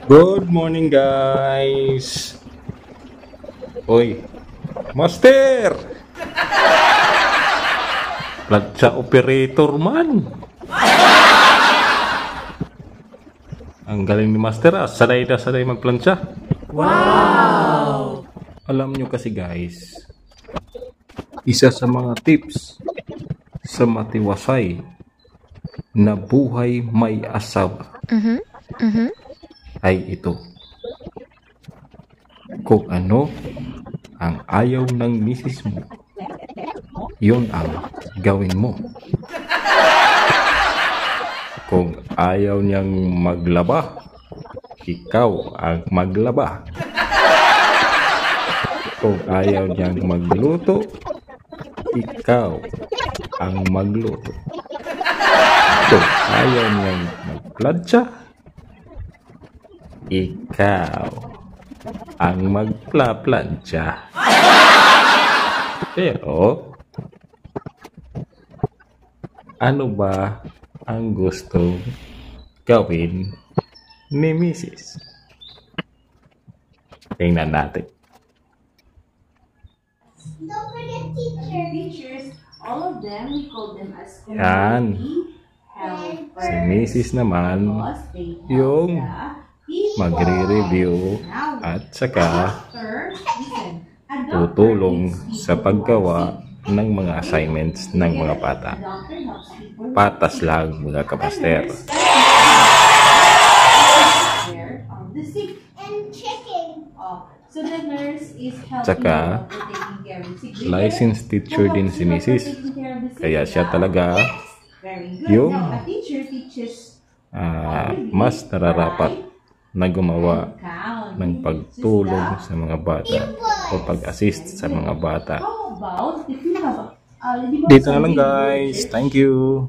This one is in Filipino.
Good morning, guys. Oy, Master! Plancha operator man. Ang galing ni Master, sanay na sanay magplancha. Wow! Alam nyo kasi guys, isa sa mga tips sa matiwasay na buhay may asawa ay ito. Kung ano ang ayaw ng misis mo, yun ang gawin mo. Kung ayaw niyang maglaba, ikaw ang maglaba. Kung ayaw niyang magluto, ikaw ang magluto. Kung ayaw niyang magplancha, ikaw ang magpla-plancha. Pero, ano ba ang gusto gawin ni Mrs.? Tingnan natin. Don't forget teachers. All of them, we call them as Yan. Si Mrs. naman, yung magre-review at saka tutulong sa paggawa ng mga assignments ng mga bata. Patas lang mga kapaster. Tsaka licensed teacher din si Mrs. Kaya siya talaga yung mas nararapat na gumawa ng pagtulong sa mga bata o pag-assist sa mga bata. Dito na lang guys. Thank you.